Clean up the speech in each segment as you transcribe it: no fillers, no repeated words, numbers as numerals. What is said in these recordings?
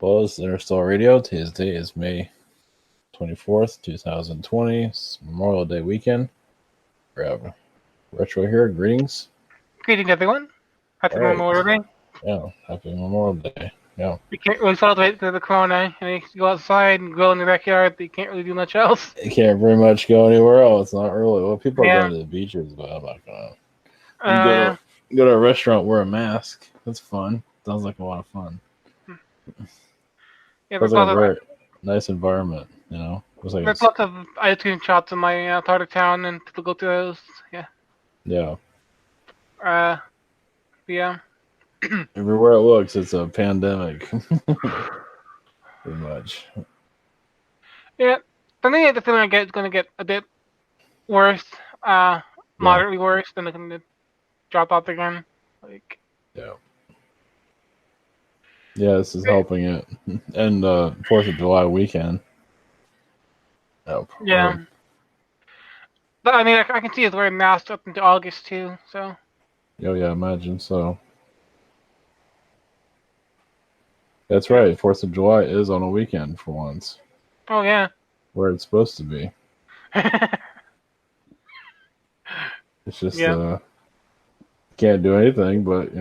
Well, it's Interstellar Radio. Today's date is May 24th, 2020. It's Memorial Day weekend. We have Retro here. Greetings. Greetings, everyone. Happy All right. Memorial Day. Yeah. Happy Memorial Day. Yeah. We can't really celebrate the corona. You go outside and grill in the backyard, but you can't really do much else. You can't very much go anywhere else. Not really. Well, people are Yeah. going to the beaches, but I'm not going to. You can go to a restaurant, wear a mask. That's fun. Sounds like a lot of fun. Yeah, Sounds like a very nice environment, you know? Like there's lots of ice cream shops in my part of town, and people go to those. Yeah. Yeah. Yeah. Everywhere it looks, it's a pandemic. Pretty much. Yeah. I think the feeling I get is going to get a bit worse, moderately worse, then it's going to drop off again. Yeah. Yeah, this is helping it. And 4th of July weekend. Oh, yeah. But I mean, I can see it's wearing masks up into August too, so. Oh, yeah, imagine so. That's right. 4th of July is on a weekend for once. Oh, yeah. Where it's supposed to be. It's just, can't do anything but,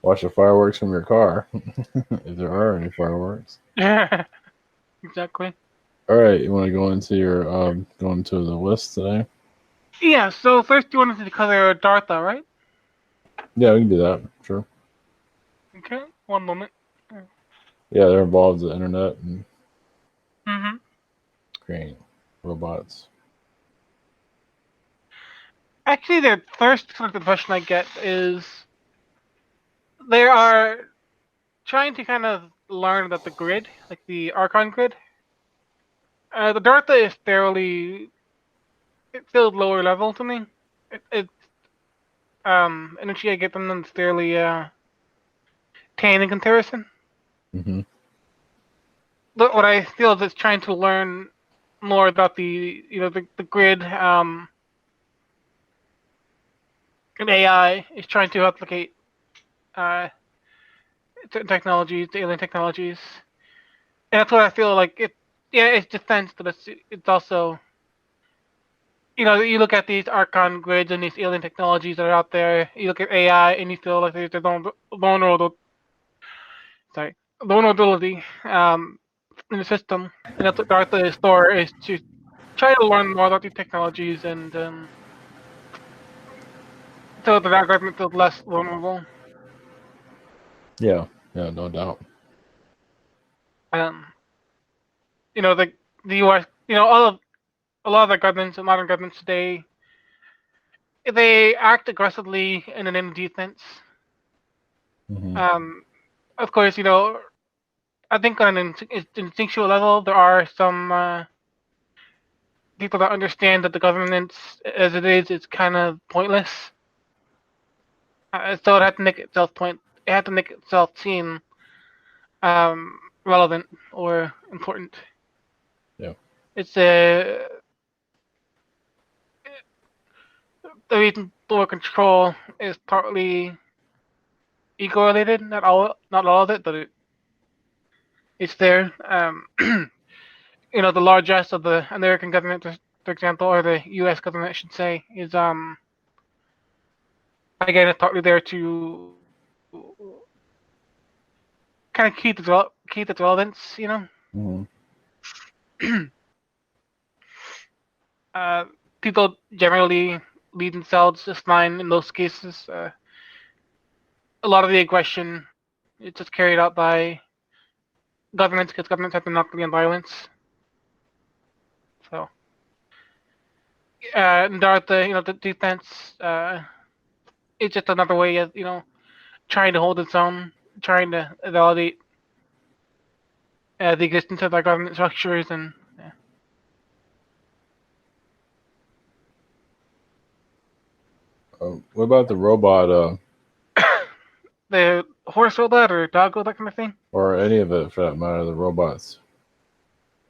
watch the fireworks from your car. If there are any fireworks. Yeah. Exactly. All right, you want to go into your go into the list today? Yeah. So first, you wanted to cover DARPA, right? Yeah, we can do that. Sure. Okay. One moment. Yeah, they're involved with the internet and creating robots. Actually, the first sort of impression I get is they are trying to kind of learn about the grid, like the Archon grid. The DARPA is it feels lower level to me. Energy I get from them is fairly tame in comparison. Mm-hmm. But what I feel is it's trying to learn more about the grid. And AI is trying to replicate technologies, the alien technologies, and that's what I feel like. It's defense, but it's also, you look at these Archon grids and these alien technologies that are out there. You look at AI, and you feel like there's vulnerability in the system, and that's what DARPA is for, is to try to learn more about these technologies and so that our government feels less vulnerable. Yeah, no doubt. The U.S., a lot of the governments, the modern governments today, they act aggressively in an in defense. Mm-hmm. Of course, I think on an instinctual level, there are some people that understand that the government, as it is kind of pointless. So it had to make itself It had to make itself seem relevant or important. Yeah. It's the reason for control is partly ego-related. Not all of it, but it's there. The largesse of the American government, for example, or the U.S. government, I should say, is again, it's partly there to kind of keep its relevance. Mm-hmm. People generally lead themselves just fine in most cases. A lot of the aggression is just carried out by governments because governments have to monopoly on violence. So, DARPA, the defense, it's just another way of, trying to hold its own, trying to validate the existence of our government structures and. What about the robot? The horse robot or dog robot, that kind of thing? Or any of it for that matter, the robots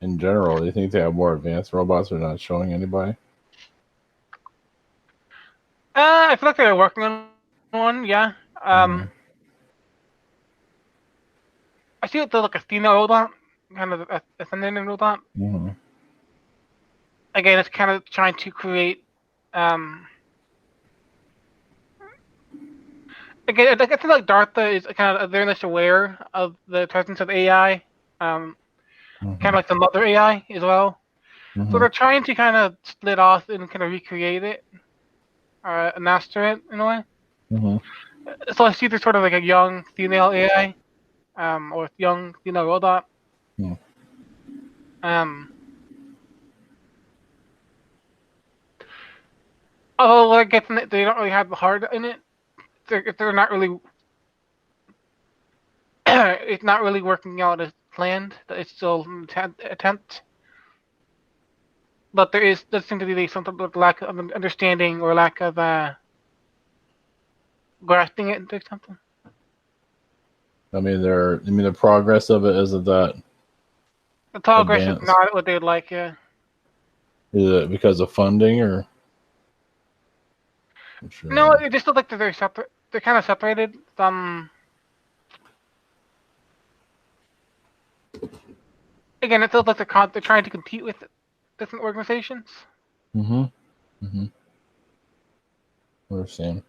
in general. Do you think they have more advanced robots they're not showing anybody? I feel like they're working on one, yeah. see it like a female robot, kind of a feminine robot. Mm-hmm. Again, it's kind of trying to create. Um, Again, I feel like DARPA is kind of very much aware of the presence of AI, kind Mm-hmm. of like the mother AI as well. So Mm-hmm. they're trying to kind of split off and kind of recreate it, or master it in a way. Mm-hmm. So I see there's sort of like a young female AI, or young female robot. Mm-hmm. Um, Although I get that they don't really have the heart in it. They're not really, it's not really working out as planned. It's still an attempt. But does seem to be something of lack of understanding or lack of grasping it into something. I mean, the progress of it isn't that The progress is advanced. not what they would like. Is it because of funding or? I'm No, sure. it just looks like they're separate. They're kind of separated. Again, it feels like they're trying to compete with different organizations. Mm-hmm. Mm-hmm. Understand.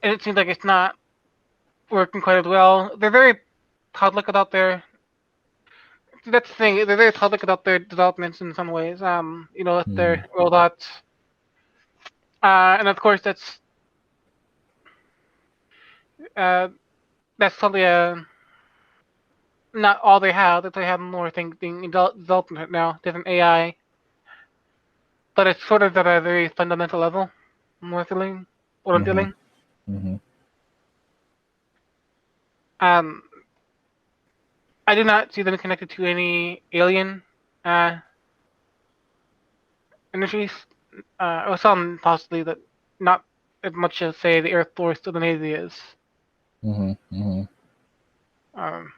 And it seems like it's not working quite as well. They're very public about their. That's the thing. They're very public about their developments in some ways. With Mm-hmm. their robots. And of course, uh, that's probably not all they have. That they have more things being developed right now, different AI. But it's sort of at a very fundamental level. More feeling what I'm Mm-hmm. feeling. Mm-hmm. Um, I do not see them connected to any alien uh, industries. Or some possibly that not as much as say the Air Force or the Navy is. Mm-hmm. Mm-hmm. Um,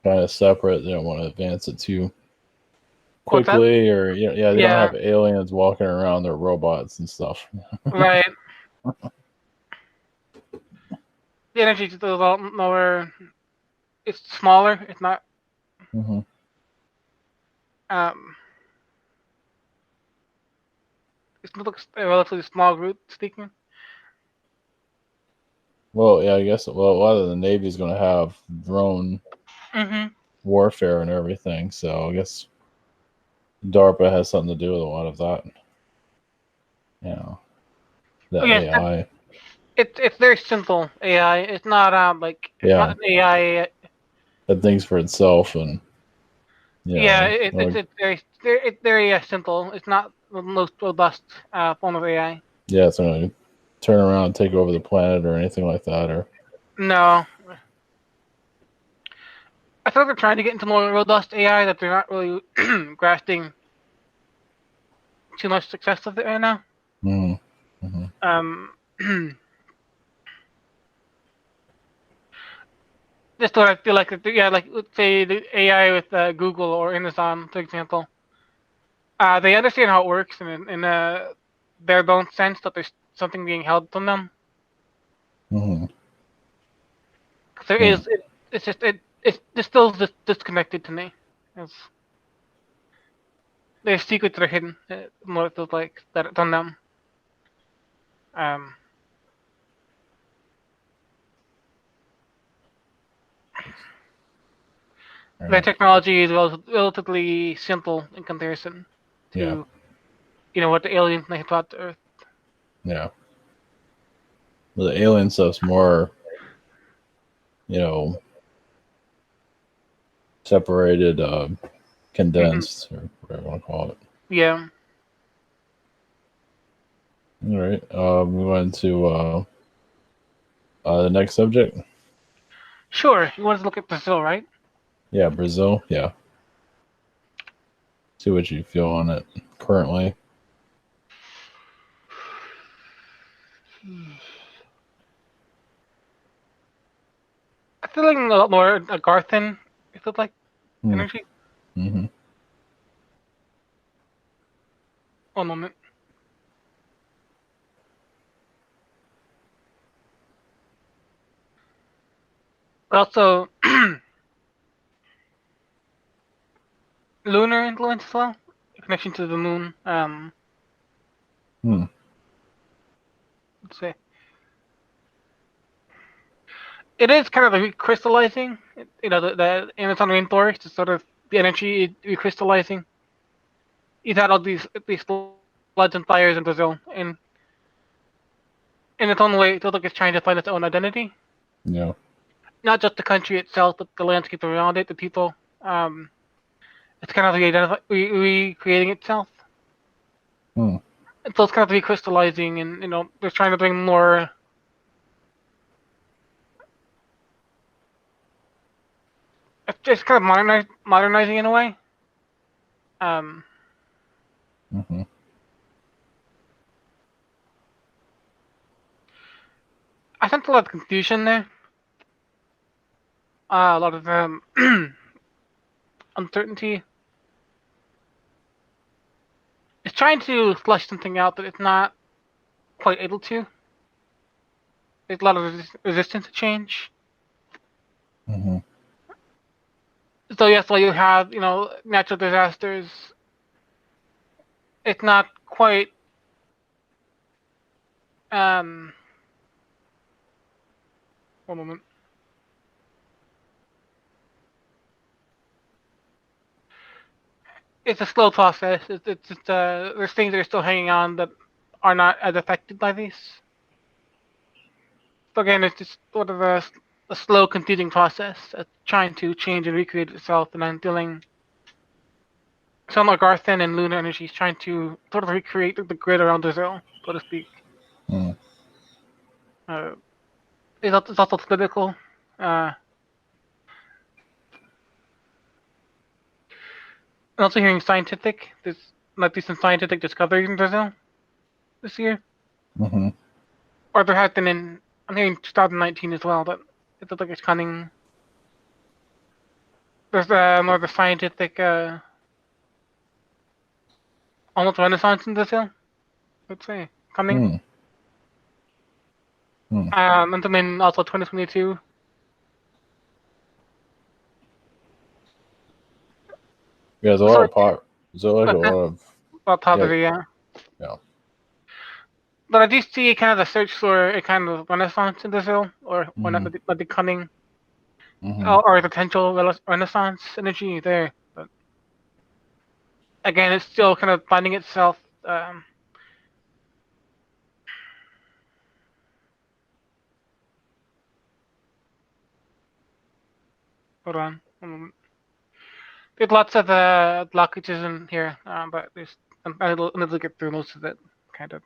Kind of separate. They don't want to advance it too what's that? quickly, or yeah, they don't Yeah, have aliens walking around. Their robots and stuff. right. The energy is a lot lower. It's smaller. It's not. Mm-hmm. Um, it looks a relatively small group speaking. Well, yeah, I guess. Well, a lot of the Navy's going to have drone Mm-hmm. warfare and everything, so I guess DARPA has something to do with a lot of that. You know, Oh the yes, AI. it's very simple AI. It's not it's not Yeah, an AI. that thinks for itself, and Yeah, like, it's very simple. It's not the most robust form of AI. yeah, it's going to turn around and take over the planet or anything like that, or No, I feel like they're trying to get into more robust AI that they're not really grasping too much success of it right now. mm-hmm. Mm-hmm. Um, just what I feel like, yeah, like let's say the AI with Google or Amazon, for example. They understand how it works in their own sense that there's something being held from them. Mm-hmm. 'Cause there Hmm. is, it's just it's still disconnected to me. It's, there's secrets that are hidden. More it feels like that it's on them. Um, All their right. technology is relatively simple in comparison Yeah, to what the aliens may have brought to Earth. yeah. The alien stuff's more, you know, separated, Hmm. condensed, or whatever you want to call it. Yeah. All right. We went to the next subject. Sure. You want to look at Brazil, right? Yeah, Brazil. Yeah. See what you feel on it currently. I'm feeling a lot more Garthan. It feels like Hmm. energy. Mm-hmm. One moment. But also lunar influence as well, connection to the moon. Let's say it is kind of recrystallizing. The Amazon rainforest is sort of the energy recrystallizing. You've had all these floods and fires in Brazil, and in its own way, it feels like it's trying to find its own identity. Yeah. Not just the country itself, but the landscape around it, the people. It's kind of recreating itself. And so it's kind of recrystallizing, and they're trying to bring more. It's just kind of modernizing in a way. I sense a lot of confusion there. A lot of uncertainty. It's trying to flesh something out that it's not quite able to. There's a lot of resistance to change. So yes, while you have natural disasters, it's not quite one moment. It's a slow process. There's things that are still hanging on that are not as affected by these. So again, it's just sort of a slow, confusing process of trying to change and recreate itself, and then dealing. Some like Arthen and lunar energy is trying to sort of recreate the grid around Brazil, so to speak. It's also political. I'm also hearing scientific. There's might be some scientific discoveries in Brazil this year. Or there has been I'm hearing 2019 as well, but it looks like it's coming. There's more of a scientific, almost renaissance in Brazil, let's say, coming. And then also 2022. Yeah, there's a lot of pop. There's like a lot of. Poverty, yeah. Yeah. But I do see kind of a search for a kind of renaissance in Brazil, or not becoming, or a potential renaissance energy there. But again, it's still kind of finding itself. Hold on. There's lots of blockages in here, but I need to get through most of it, kind of.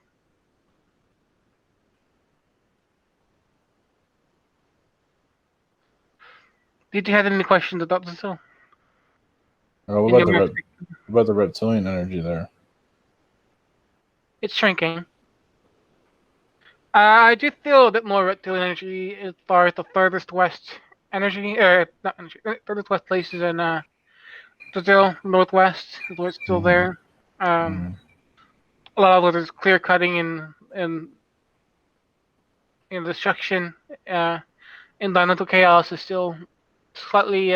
Did you have any questions about this? What about the reptilian energy there? It's shrinking. I do feel a bit more reptilian energy as far as the furthest west energy, not energy, furthest west places in Brazil, northwest is where it's still there. A lot of there's clear cutting and destruction. Environmental chaos is still slightly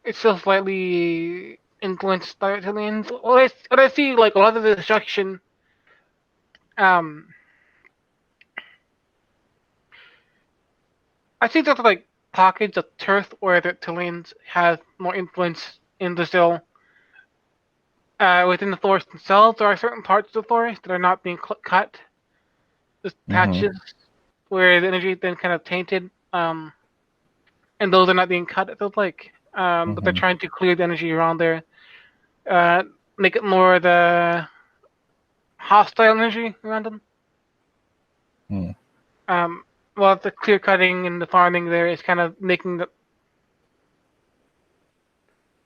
it's still slightly influenced by reptilians. What I see, like a lot of the destruction, I think there's like pockets of turf where the reptilians have more influence in Brazil. Within the forest themselves, there are certain parts of the forest that are not being cut. There's patches where the energy is then kind of tainted, and those are not being cut. It feels like, but they're trying to clear the energy around there, make it more the hostile energy around them. Well, the clear cutting and the farming there is kind of making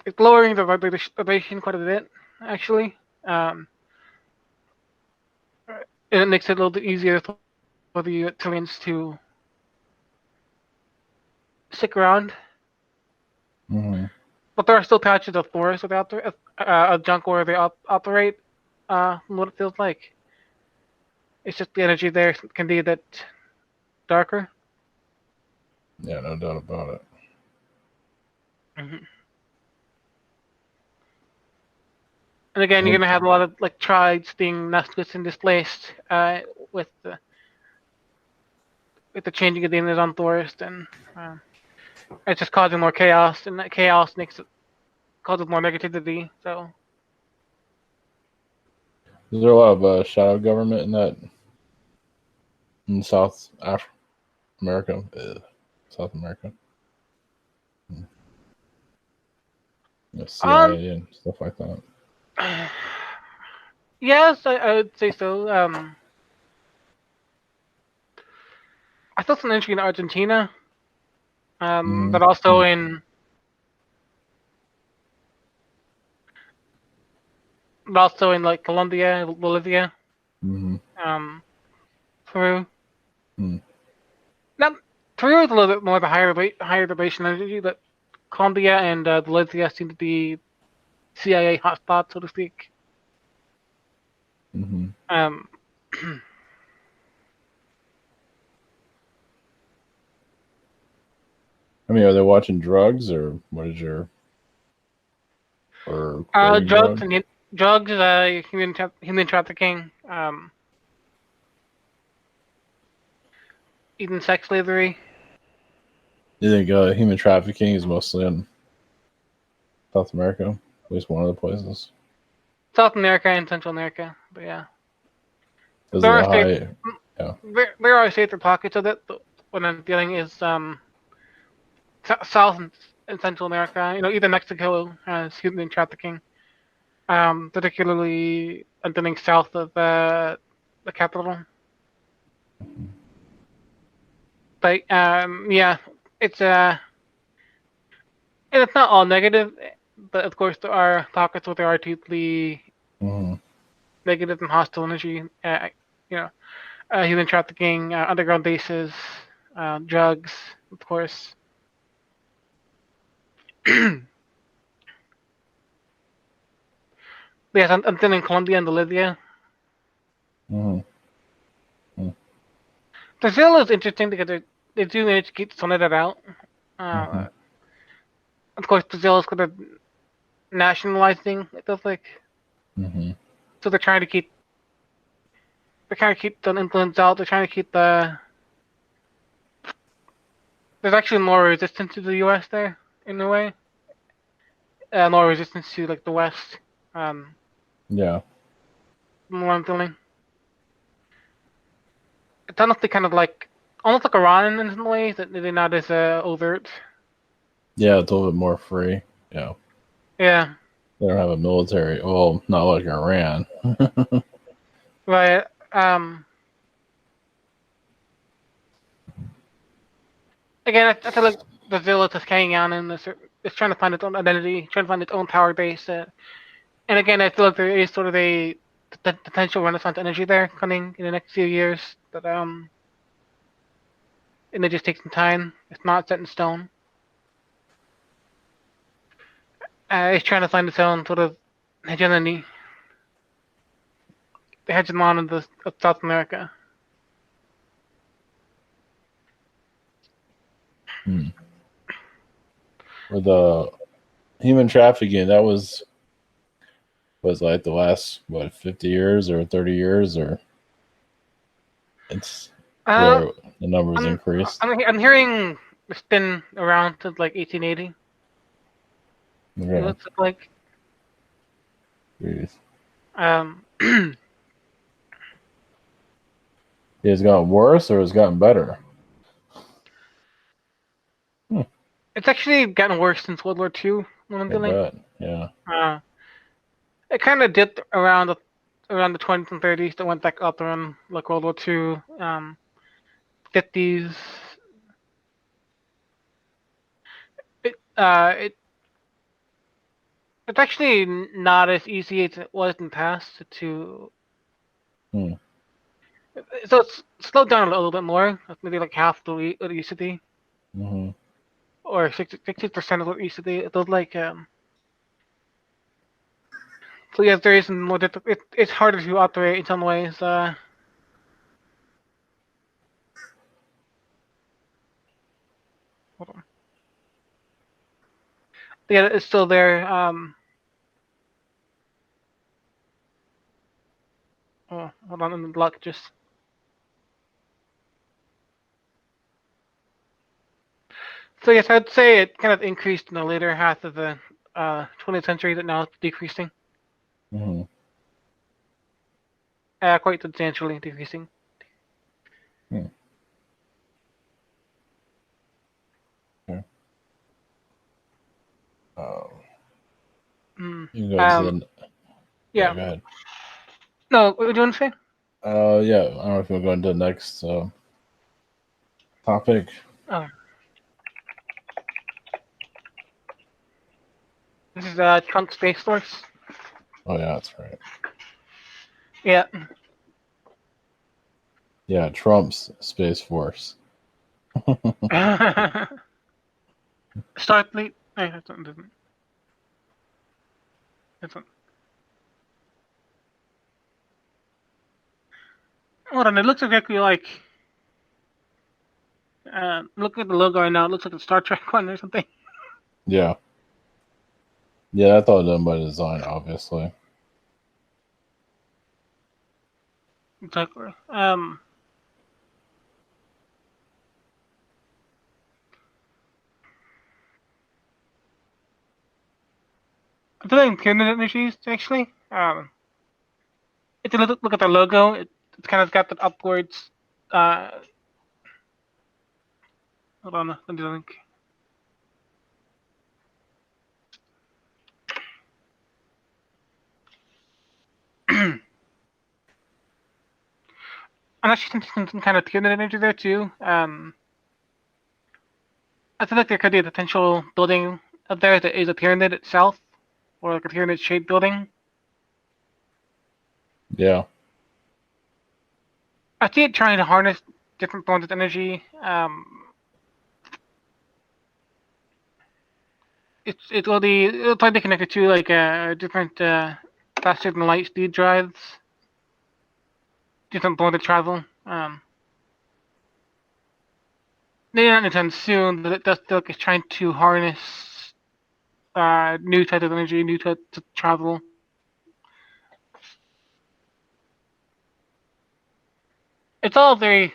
it's lowering the vibration quite a bit, actually. And it makes it a little bit easier for the reptilians to stick around. But there are still patches of forest without a junk where they operate, from what it feels like. It's just the energy there can be a bit darker. Yeah, no doubt about it. Hmm. And again, you're Well, gonna have a lot of like tribes being nestled and displaced with the changing of the Amazon forest, and uh, it's just causing more chaos, and that chaos causes more negativity. So is there a lot of shadow government in America? South America? um, CIA and stuff like that. yes, I would say so. I saw some entry in Argentina, but also Mm-hmm. in like Colombia, Bolivia, Mm-hmm. um, Peru. Mm-hmm. Not Peru is a little bit more the higher duration energy, but Colombia and Bolivia seem to be CIA hotspots, so to speak. Mm-hmm. Um, I mean, are they watching drugs or what is your or creating drugs drugs? and drugs, human trafficking, even sex slavery. You think human trafficking is mostly in South America? At least one of the places. South America and Central America, but yeah, Is there it are a safe, high? Yeah. there are safer pockets of it. But what I'm feeling is South and Central America. You know, even Mexico has human trafficking, particularly I'm feeling south of the capital. But yeah, it's and it's not all negative, but of course there are pockets where there are deeply Mm-hmm. negative and hostile energy. You know, human trafficking, underground bases, drugs, of course. Yes, I'm thinking Colombia and Bolivia. Mm-hmm. Brazil is interesting because they do manage to keep some of that out. Mm-hmm. Uh, of course, Brazil is kind of nationalizing. It feels like Mm-hmm. so they're trying to keep the influence out. They're trying to keep there's actually more resistance to the U.S. there in a way, more resistance to like the West. Um, Yeah. from what I'm feeling, it's honestly kind of like almost like Iran in some ways that they're not as overt. Yeah, it's a little bit more free. Yeah. Yeah, They don't have a military. Well, not like Iran. right. Again, I feel like Brazil is just hanging on and it's trying to find its own identity, trying to find its own power base. And again, I feel like there is sort of a potential renaissance energy there coming in the next few years. But it may just take some time. It's not set in stone. It's trying to find its own sort of hegemony, the hegemon of South America. Hmm. For the human trafficking, that was like the last what 50 years or 30 years or it's Uh, where the numbers I'm increased. I'm hearing it's been around since like 1880. It Okay. looks like Jeez. um, It's gotten worse or it's gotten better. Hmm. it's actually gotten worse since World War II. What I'm I feeling. bet. Yeah. Uh, it kind of dipped around the 20s and 30s. That went back up around like World War II, 50s. It it's actually not as easy as it was in the past to. Hmm. So it's slowed down a little bit more, maybe like half what it used to be, Mm-hmm. or 60% of what it used to be. It was like so yes, there is more difficult. It's harder to operate in some ways. yeah, it's still there. Oh, hold on, the luck just. So yes, I'd say it kind of increased in the later half of the 20th century, but now it's decreasing. Mm-hmm. Quite substantially decreasing. Hmm. Okay. You can go to the. Yeah, Yeah. go ahead. No, what were you want to say? Yeah, I don't know if we'll go into the next topic. Oh, this is Trunk Space Force. Oh yeah, that's right. Yeah. Yeah, Trump's Space Force. Starfleet. No, that's not, doesn't. That's not. Hold on, it looks exactly like. Look at the logo right now. It looks like a Star Trek one or something. Yeah. Yeah, I thought done by design, obviously. Exactly. I'm doing Kiernan Energies actually. If you look at the logo, it's kind of got that upwards. Uh, Hold on, let me link. I'm actually thinking some kind of Kiernan Energy there too. I feel like there could be a potential building up there that is a pyramid itself, or like a pyramid-shaped building. Yeah. I see it trying to harness different forms of energy. It'll try to connect it to like different faster than light speed drives, different forms of travel. Maybe not anytime soon, but it does feel like it's trying to harness new types of energy, new types of travel. It's all very.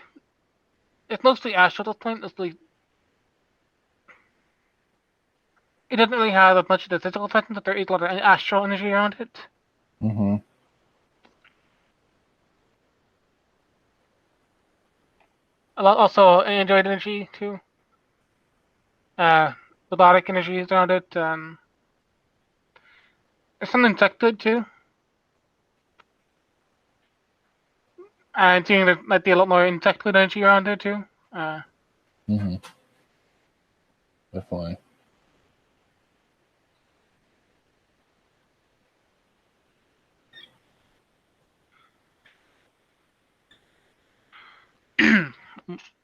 It's mostly astral at this point. It doesn't really have as much of the physical presence, but there is a lot of astral energy around it. Mm-hmm. A lot also android energy too. Uh, robotic energy is around it. There's some insectoid too. And seeing there might be a lot more insectoid energy around there too. Uh, Mm-hmm. Definitely.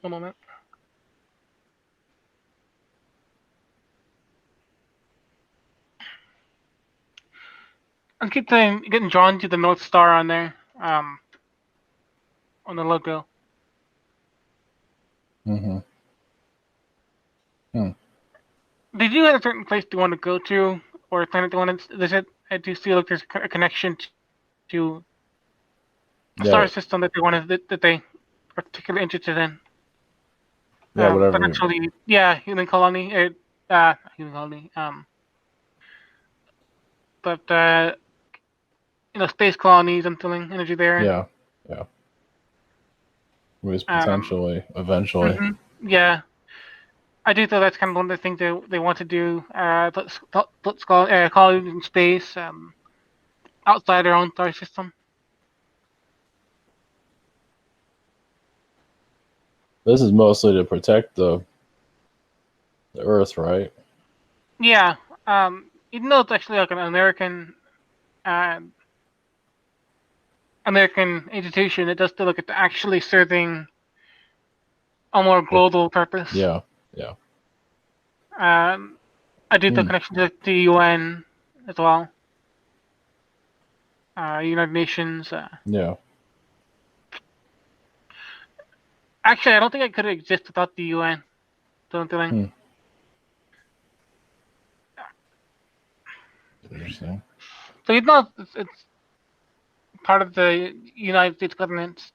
One moment. I keep getting drawn to the North Star on there. On the logo. Mm-hmm. Hmm. Did you have a certain place you want to go to, or a planet you want to visit? I do feel like there's a connection to a Yeah. star system that they want to that they are particularly interested in. Yeah, whatever. Potentially, yeah, human colony, not human colony. But space colonies and feeling energy there. Yeah. Yeah. Was Um, potentially eventually. hmm yeah, I do feel that's kind of one of the things they want to do. Let's call colonies in space, outside their own star system. This is mostly to protect the Earth, right? Yeah, even though it's actually like an uh, American institution, it does feel like it's actually serving a more But global purpose. yeah. Yeah. Um, I do feel Hmm. connection to the UN as well. United Nations. Yeah. Actually, I don't think I could exist without the UN. Don't think. Hmm. Interesting. So it's part of the United States government.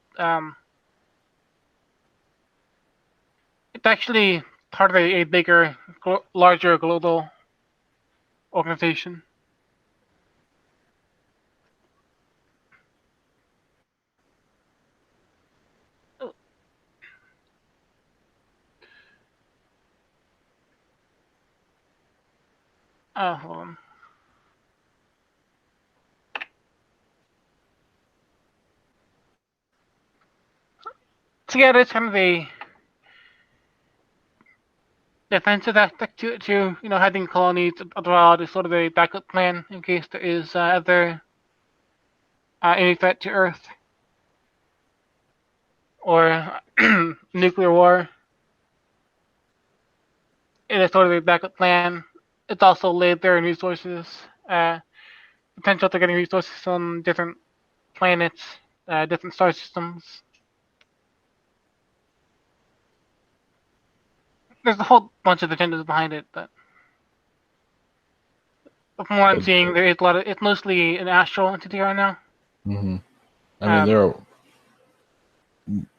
It's actually part of a bigger, larger global organization. Hold on. So yeah, there's kind of a defensive aspect to it too. Having colonies abroad is sort of a backup plan in case there is ever any threat to Earth or nuclear war. It is sort of a backup plan. It's also laid there in resources, potential to getting resources from different planets, different star systems. There's a whole bunch of agendas behind it, but from what I'm seeing, there is a lot of. It's mostly an astral entity right now. Mm-hmm. I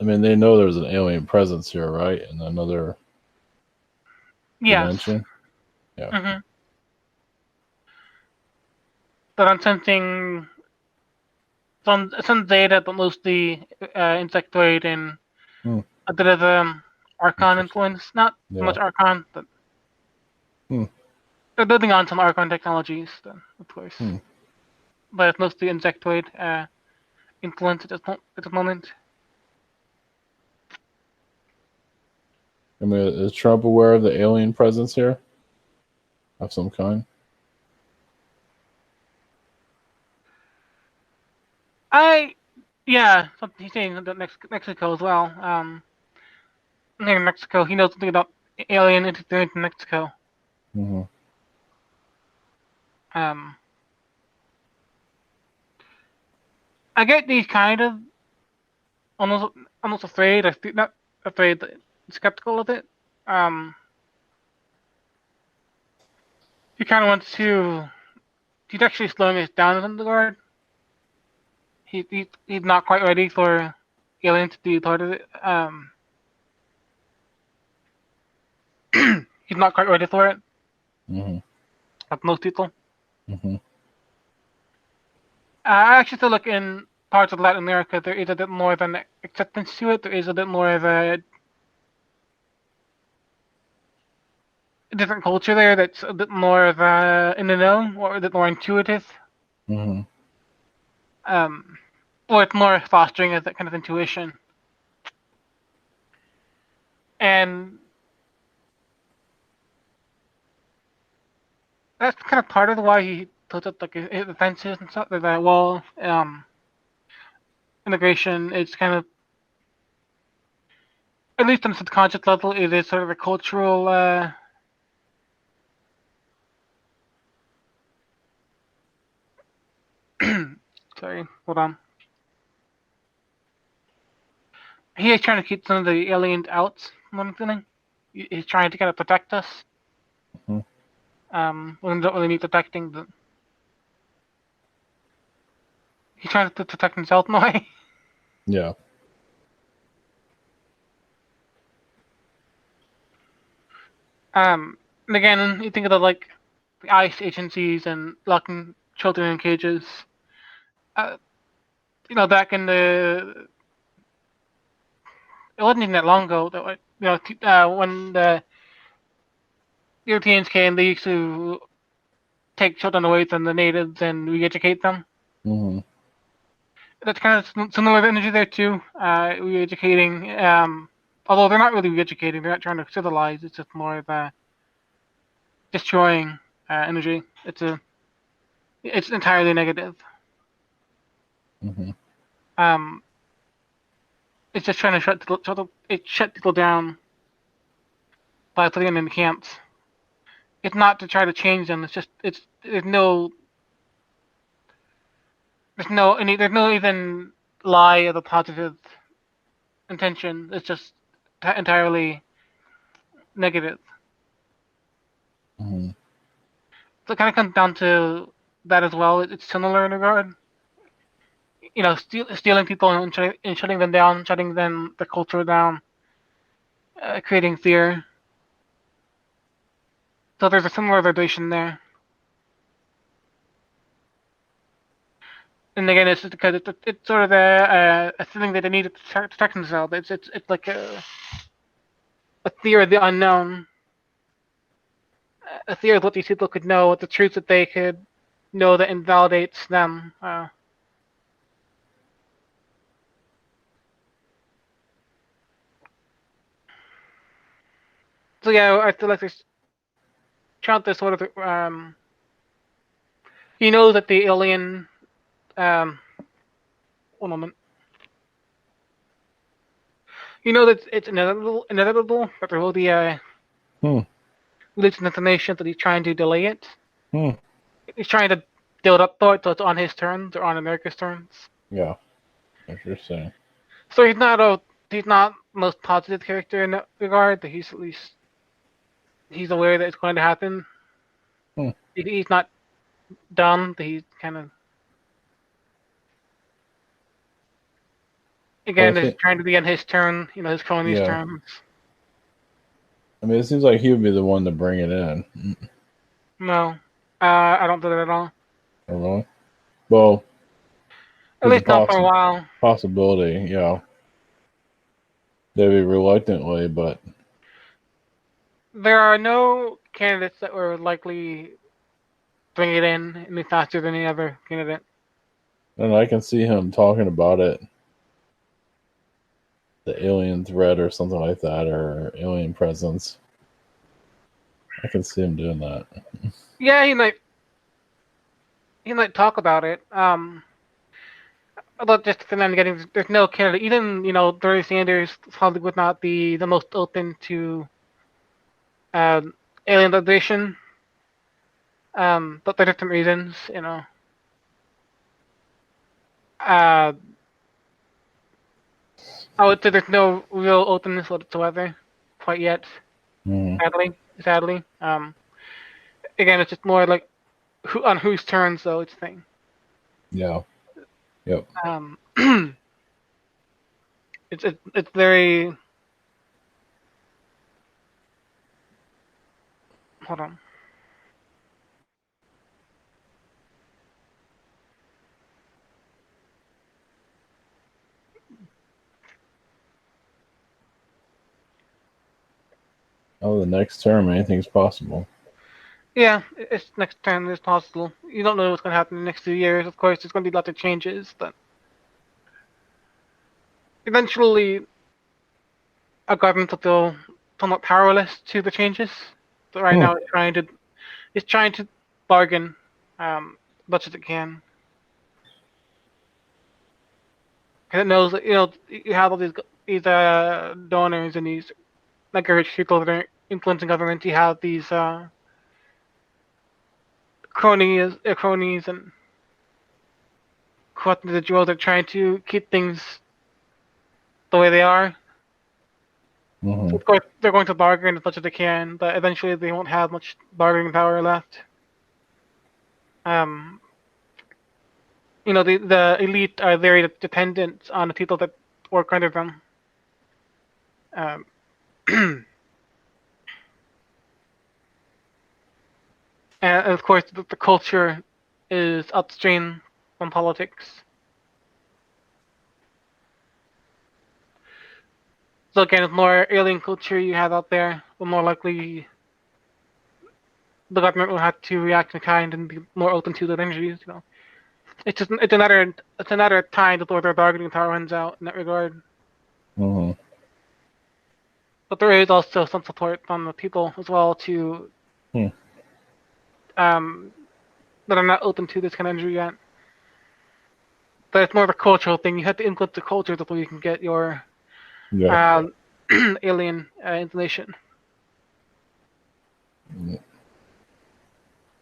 mean, they know there's an alien presence here, right? In another dimension. Yeah. Mm-hmm. But I'm sensing some data, but mostly insectoid and a bit of Archon influence. Not so much Archon, but they're building on some Archon technologies, of course. But it's mostly insectoid influence at the moment. I mean, is Trump aware of the alien presence here of some kind? Yeah, he's saying that Mexico as well. In Mexico, he knows something about alien interference in Mexico. Mm-hmm. I get these kind of almost afraid. Not afraid, but skeptical of it. He kind of wants to. He's actually slowing us down in the regard. He's not quite ready for aliens to be part of it. He's not quite ready for it. Mm-hmm. Like most people. Mm-hmm. I actually still look in parts of Latin America. There is a bit more of an acceptance to it. There is a bit more of a different culture there that's a bit more of in the know or a bit more intuitive. Mm-hmm. Or it's more fostering of that kind of intuition. And that's kind of part of why he puts up like his defenses and stuff. That wall integration is kind of, at least on a subconscious level, it is sort of a cultural. Sorry, hold on. He is trying to keep some of the aliens out. What I'm feeling. He's trying to kind of protect us. Mm-hmm. We don't really need protecting, but he's trying to protect himself in a way. Yeah. And again, you think of the ICE agencies and locking children in cages. Back in it wasn't even that long ago. When the Europeans came, they used to take children away from the natives and re-educate them. Mm-hmm. That's kind of similar energy there too. Re-educating, although they're not really re-educating, they're not trying to civilize. It's just more of a destroying energy. It's entirely negative. Mm-hmm. It's just trying to shut people down by putting them in camps. It's not to try to change them. It's just there's no even lie of a positive intention. It's just entirely negative. Mm-hmm. So it kind of comes down to that as well. It's similar in regard. Stealing people and shutting them down, shutting them the culture down, creating fear. So there's a similar relation there. And again, it's because it's sort of a feeling that they need to protect themselves. It's like a fear of the unknown, a fear of what these people could know, what the truth that they could know that invalidates them. So yeah, I feel like there's throughout this sort of you know that the alien one moment. You know that it's inevitable that there will be a release of information that he's trying to delay it. He's trying to build up thought so it's on his terms or on America's terms. Yeah, interesting. So he's not the most positive character in that regard. That he's at least he's aware that it's going to happen. He's not dumb. That he's kind of again is trying to be on his turn. His cronies' terms. I mean, it seems like he would be the one to bring it in. No, I don't do that at all. Oh, really? Well, at least not for a while. Possibility, yeah. Maybe reluctantly, but there are no candidates that were likely bring it in any faster than any other candidate. And I can see him talking about it. The alien threat or something like that, or alien presence. I can see him doing that. Yeah, he might talk about it. But just for them getting, there's no candidate. Even Bernie Sanders probably would not be the most open to alien invasion. But for different reasons, I would say there's no real openness whatsoever quite yet. Sadly. Again, it's just more like on whose turns though it's a thing. Yeah. Yep. It's very. Hold on. Oh, the next term, anything's possible. Yeah, it's next term is possible. You don't know what's going to happen in the next 2 years. Of course, there's going to be lots of changes, but eventually, a government will feel somewhat powerless to the changes. But right now, it's trying to bargain as much as it can. Because it knows that you have all these donors and these like rich people that are influencing government. You have these cronies and corrupt individuals that are trying to keep things the way they are. So of course, they're going to bargain as much as they can, but eventually they won't have much bargaining power left. The elite are very dependent on the people that work under them. And of course, the culture is upstream from politics. So again, the more alien culture you have out there, the more likely the government will have to react in kind and be more open to their energies. It's another time before their bargaining power runs out in that regard. But there is also some support from the people as well to that are not open to this kind of energy yet. But it's more of a cultural thing. You have to influence the culture before you can get your alien information.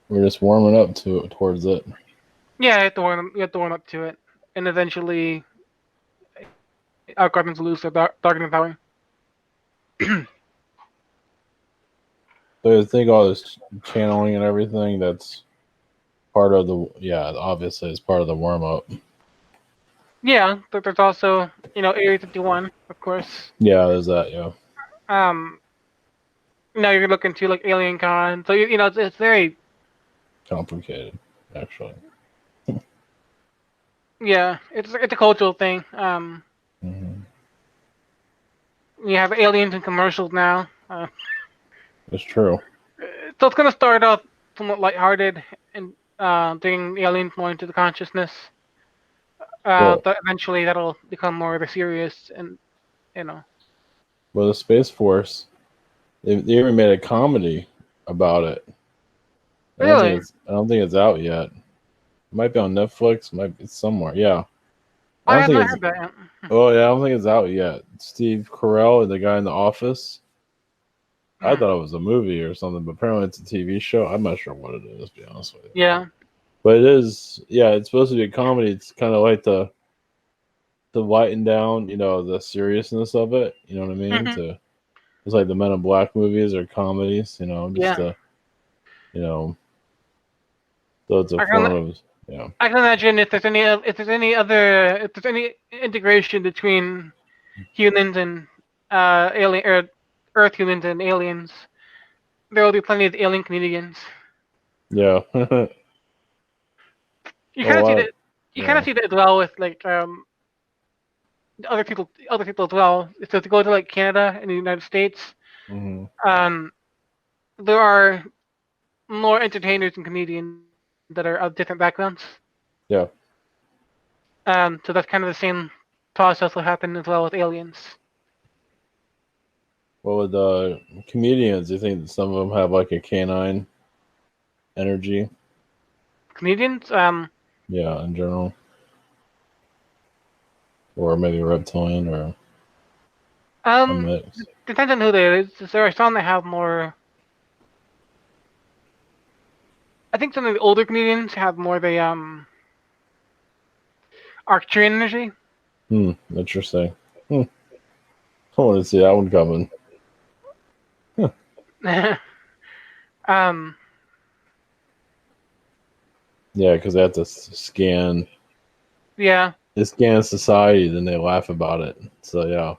We're just warming up towards it. Yeah, you have to warm up to it, and eventually, our governments will lose their bargaining power. So I think all this channeling and everything, that's part of the obviously it's part of the warm up. Yeah, but there's also Area 51, of course. Yeah, there's that. Yeah, Um, now you're looking to like Alien Con, so it's very complicated actually. it's a cultural thing. Hmm. You have aliens in commercials now, It's true. so it's gonna start out somewhat lighthearted and bringing aliens more into the consciousness. Well, But eventually that'll become more of a serious and well, the Space Force they even made a comedy about it. really. I don't think it's out yet. It might be on Netflix. Might be somewhere. Yeah, I I don't have think not it's. heard that yet. Oh yeah, I don't think it's out yet. Steve Carell and the guy in the Office. I Hmm. thought it was a movie or something, but apparently it's a TV show. I'm not sure what it is, to be honest with you. Yeah. But it is, yeah, it's supposed to be a comedy. It's kind of like to lighten down, the seriousness of it. You know what I mean? Hmm. To It's like the Men in Black movies or comedies. Just Yeah. to, you know, so it's a I can form of, yeah, I can imagine if there's any integration between humans and alien or Earth humans and aliens, there will be plenty of alien comedians. yeah. You Well, kind a of see lot of, that. You kind yeah. of see that as well with like other people as well. So to go to like Canada and the United States, Hmm. um, there are more entertainers and comedians that are of different backgrounds. Yeah. So that's kind of the same process will happen as well with aliens. Well, with comedians, you think that some of them have like a canine energy? Comedians, Yeah, in general, or maybe reptilian or a um, mix. depends on who they is. There are some that have more. I think some of the older comedians have more the Arcturian energy. Interesting. Hmm. I want to see that one coming. Huh. um, Yeah, because they have to scan. yeah. They scan society, then they laugh about it. So yeah,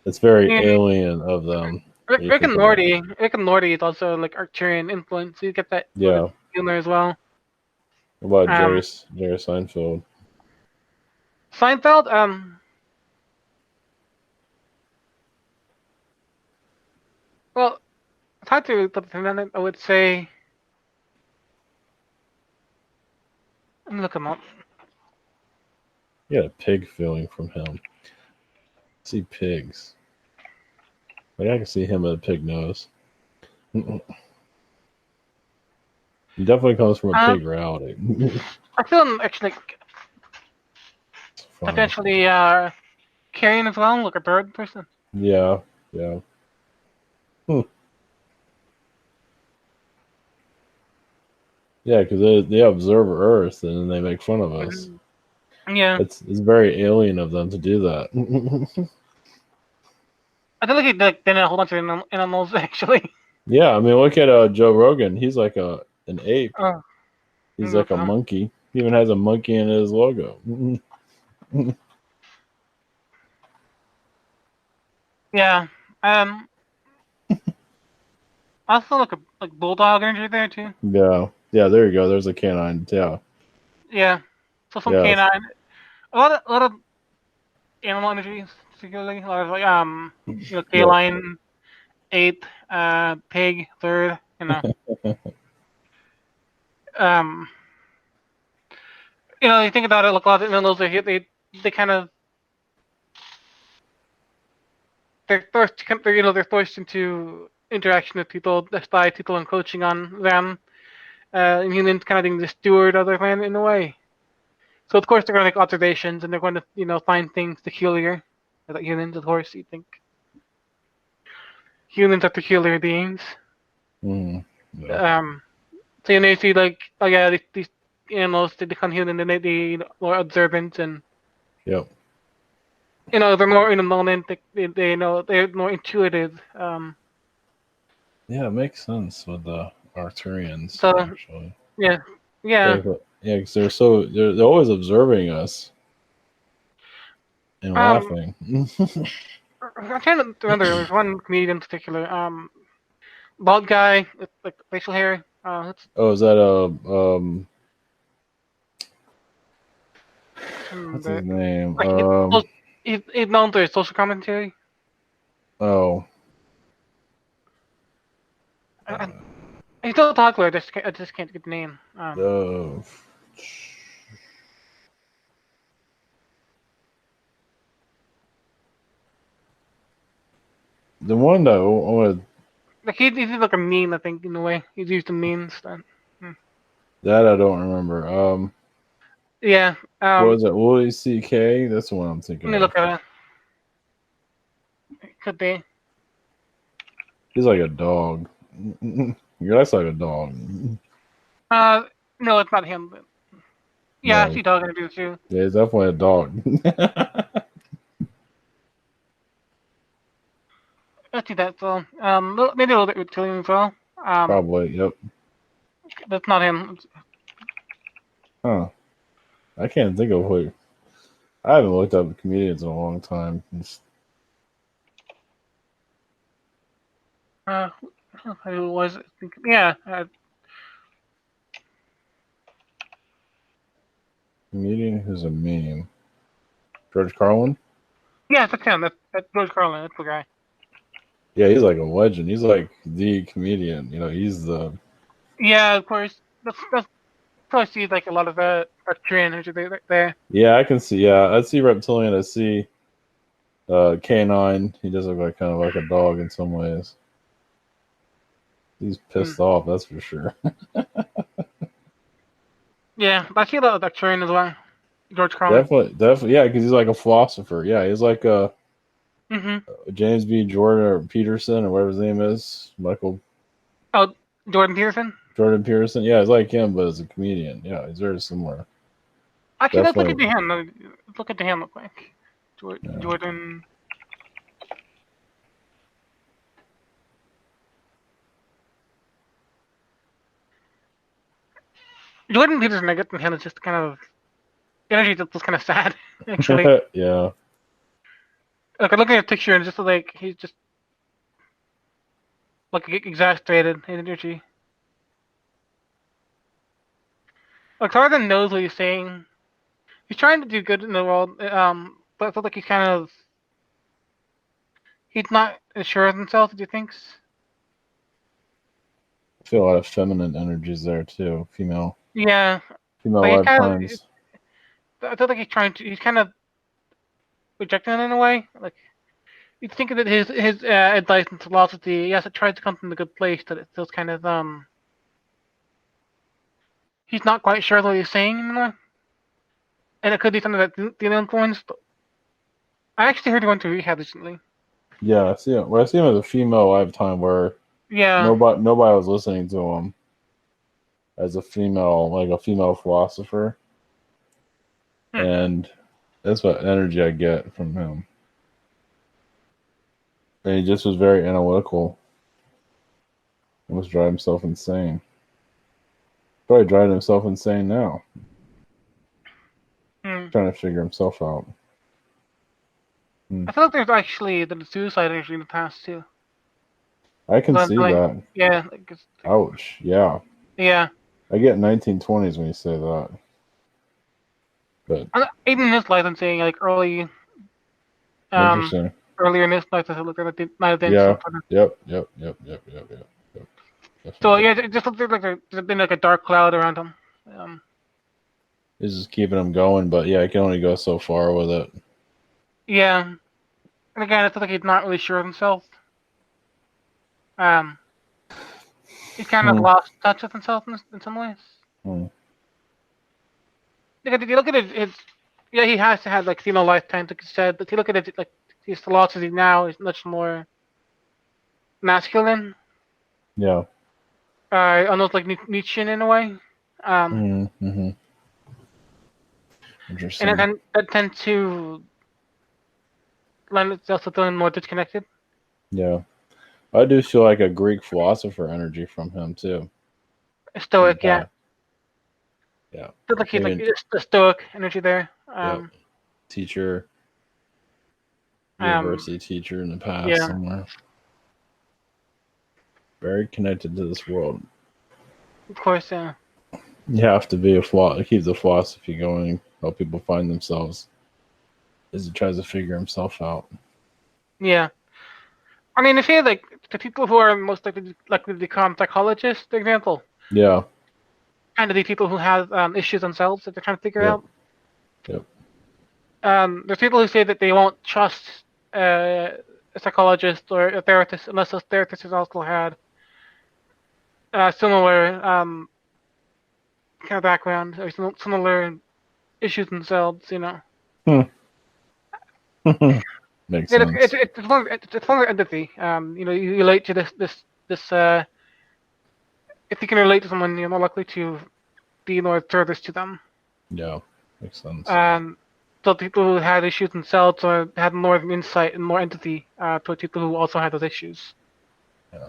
it's very And alien of them. When you Rick think and about it. Morty, Rick and Morty is also like Arcturian influence. So you get that sort of Yeah. humor as well. What about Um, Jerry Seinfeld? Seinfeld, well, it's hard to put on it. I would say, let me look him up. You got a pig feeling from him. See pigs. Like I can see him with a pig nose. He definitely comes from a Um, pig reality. I feel him actually It's funny. potentially carrying as well, like a bird person. Yeah, yeah. Hmm. Yeah, because they observe Earth and then they make fun of us. Mhm. Yeah, It's very alien of them to do that. I feel like he like did a whole bunch of animals actually. Yeah, I mean, look at Joe Rogan. He's like an ape. Oh, He's look like a him. monkey. He even has a monkey in his logo. Yeah. Um, I also look like bulldog energy there too. Yeah, yeah. There you go. There's a canine. Yeah, Yeah. So some yes, canine, a lot of animal energies, particularly a lot of like yep. feline, ape, pig, third. Um, you think about it, like a lot of animals, they kind of they're forced into interaction with people, by people encroaching on them. And humans kind of being the steward of their planet in a way. So of course they're going to make observations and they're going to find things peculiar about humans. Of course, you think humans are peculiar beings. Mm, yeah, Um, so you may see like, oh yeah, these animals, they become human and they be more observant and yep. they're more in the moment. They know they're more intuitive. Yeah, it makes sense with the Arcturians So actually. yeah, Yeah. Yeah, because they're always observing us and Um, laughing. I'm trying to remember. There was one comedian in particular. Bald guy with like facial hair. That's Oh, is that what's his the name? like he's known for his social commentary. Oh, I, he's still popular. I just can't get the name. uh, the one that I wanted, Like he's like a meme. I think in a way he's used the memes. Hmm. that I don't remember. Yeah. What was it? Willie C.K. That's the one I'm thinking Let me of. look at it. Could be. He's like a dog. That's like a dog. Uh, no, it's not him. But yeah, I No, see talking to do too. yeah, he's definitely a dog. I see that. So maybe a little bit reptilian as well. Probably. Yep. That's not him. Huh. I can't think of who. I haven't looked up comedians in a long time. Who was it? Yeah. Comedian who's a meme. George Carlin? Yeah, that's him. That's George Carlin. That's the guy. Yeah, he's like a legend. He's like the comedian. He's the. Yeah, of course. That's probably see like a lot of Arcturian energy there. Yeah, I can see. Yeah, I see Reptilian. I see K9. He does look like kind of like a dog in some ways. He's Hmm. pissed off, that's for sure. Yeah, but I see a lot of Arcturian as well. George Carlin. Definitely. Yeah, because he's like a philosopher. Yeah, he's like Mm-hmm. James B. Jordan or Peterson or whatever his name is. Michael Oh, Jordan Peterson. Jordan Peterson. Yeah, he's like him, but as a comedian. Yeah, he's very similar. Actually, let's look Definitely. into him. Let's look into him real quick. Yeah. Jordan. Jordan Peterson, I get from him is just kind of energy that was kind of sad, actually. Yeah. Like I look at a picture and just like he's just like exasperated energy. Like Tarzan knows what he's saying. He's trying to do good in the world, but I feel like he's not as sure of himself as he thinks. I feel a lot of feminine energies there too. Yeah, Female like he's kind of. lifetimes. I feel like he's kind of rejecting it in a way. Like you think that his advice and philosophy, yes, it tries to come from a good place, but it feels kind of he's not quite sure what he's saying anymore. And it could be something that the influenced. I actually heard he went to rehab recently. Yeah, I see him. Well, I see him as a female lifetime where Yeah. nobody was listening to him as a female, like a female philosopher. Hmm. And that's what energy I get from him. And he just was very analytical. Almost drive himself insane. Probably driving himself insane now. Hmm. Trying to figure himself out. I feel like there's actually the suicide energy in the past too. I can see Like, that. yeah, Ouch. Yeah. yeah. I get 1920s when you say that. But Even in this life, I'm saying like um, interesting. earlier in this life, I looked at it might have been some Yeah. sort of. Yep. So Definitely. yeah, it just looked like there's been like a dark cloud around him. It's just keeping him going, but yeah, I can only go so far with it. Yeah, and again, I feel like he's not really sure of himself. Um, he's kind of Hmm. lost touch with himself in some ways. Hmm. Because if you look at his yeah, he has to have like female lifetimes, like you said, but if you look at it like his philosophy now is much more masculine, Yeah. almost like Nietzschean in a way. Mm-hmm. And Interesting. that tends to lend itself to feeling more disconnected. Yeah. I do feel like a Greek philosopher energy from him too. In the Stoic, yeah. past. Yeah. Feels like he's like Maybe, the stoic energy there. yep. Teacher, Um, university teacher in the past yeah, somewhere. Very connected to this world. of course, yeah. You have to be keep the philosophy going, help people find themselves as he tries to figure himself out. Yeah. I mean, if you like the people who are most likely to become psychologists, for example, Yeah. kind of the people who have issues themselves that they're trying to figure Yep. out. Yep. There's people who say that they won't trust a psychologist or a therapist unless those therapists has also had similar kind of background or similar issues themselves. You know, Hmm. Makes yeah, sense. it's one of empathy. You know, you relate to this. If you can relate to someone, you're more likely to be more of service to them. Yeah. Makes sense. Um, so people who had issues themselves or had more of an insight and more empathy toward people who also had those issues. Yeah.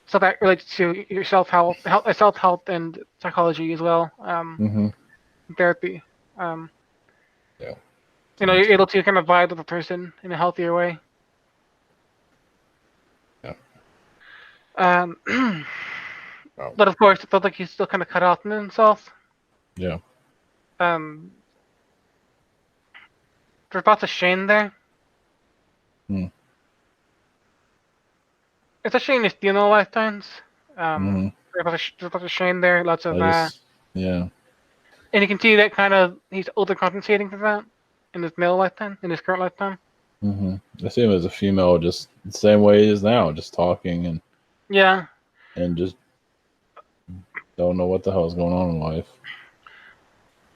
So that relates to your self help and psychology as well, Mm-hmm. therapy. Um, Yeah. you know, you're able to kind of vibe with a person in a healthier way. Yeah. Um, Wow. but of course, it felt like he's still kind of cut off from himself. Yeah. Um, there's lots of shame there. Hmm. It's a shame his funeral lifetimes. Mm-hmm. There's lots of shame there. Lots of I just, yeah. and you can see that kind of he's overcompensating for that in his male lifetime, in his current lifetime. Mm-hmm. I see him as a female, just the same way he is now, just talking Yeah, and just don't know what the hell is going on in life.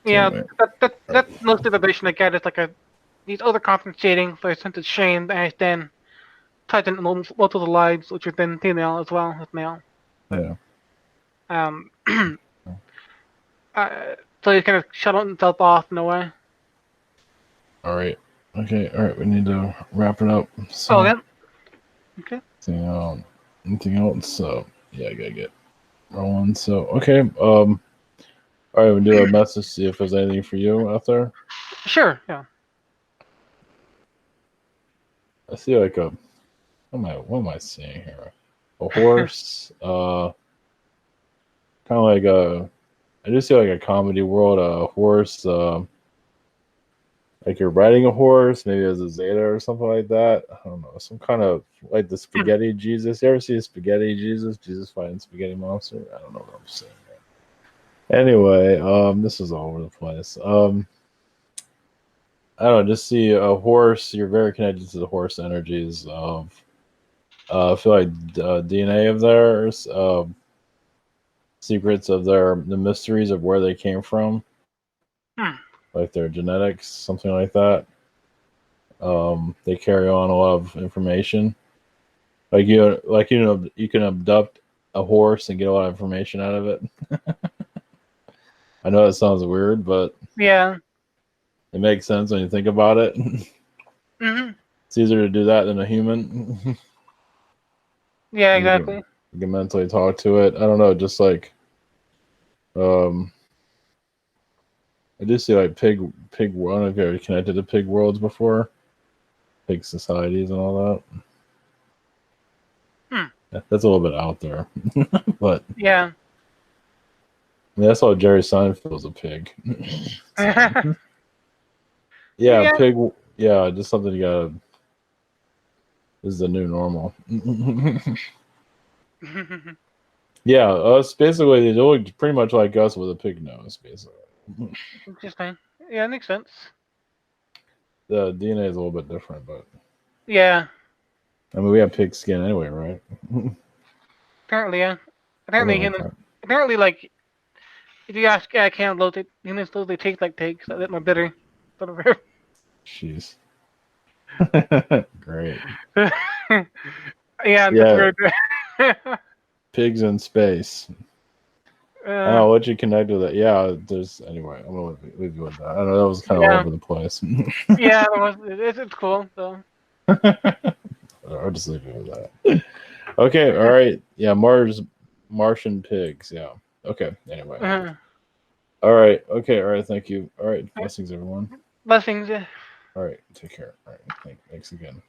yeah. Anyway, all right. That's mostly the relation I get. It's like he's overcompensating for a sense of shame that has then tied in multiple lives, which are then female as well as male. But Yeah. um, so he kind of shut himself off in a way. All right. Okay. All right. We need to wrap it up. Oh So, yeah. Okay. anything else? So, yeah, I gotta get rolling. So, okay. All right. We'll do a message. See if there's anything for you out there. Sure. Yeah. I see like a. What am I seeing here? A horse. Kind of like a. I just see like a comedy world. A horse. Like you're riding a horse, maybe as a Zeta or something like that. I don't know, some kind of like the spaghetti Jesus. You ever see a spaghetti Jesus? Jesus fighting spaghetti monster? I don't know what I'm saying. Anyway, this is all over the place. I don't know, just see a horse. You're very connected to the horse energies of. I feel like DNA of theirs, secrets of the mysteries of where they came from, Hmm. like their genetics, something like that. They carry on a lot of information. You can abduct a horse and get a lot of information out of it. I know that sounds weird, but Yeah. it makes sense when you think about it. Hmm. It's easier to do that than a human. Yeah. you can Exactly. you can mentally talk to it. I don't know, just like um, I do see like pig. I don't know if you ever connected to pig worlds before, pig societies and all that. Hmm. Yeah, that's a little bit out there, but Yeah. I mean, that's how Jerry Seinfeld's a pig. So yeah, Yeah. pig. Yeah, just something you gotta. This is the new normal. Yeah, us basically they look pretty much like us with a pig nose, basically. Interesting. Yeah, makes sense. The DNA is a little bit different, but Yeah. I mean we have pig skin anyway, right? Apparently, yeah. For the Apparently, most humans. part. Apparently, like if you ask cannibals, humans they taste like pigs, a bit more bitter. Whatever. Jeez. Great. Yeah, that's Yeah, very good. pigs in space. I don't uh, know what you connect with it. Yeah, there's anyway. I'm gonna leave you with that. I don't know that was kind of all yeah, over the place. yeah, it's cool. So. I'll just leave you with that. Okay, all right. Yeah, Martian pigs. Yeah. Okay. Anyway. Uh, All right. Okay. All right. Thank you. All right. Blessings, everyone. Blessings. All right. Take care. All right. Thanks again.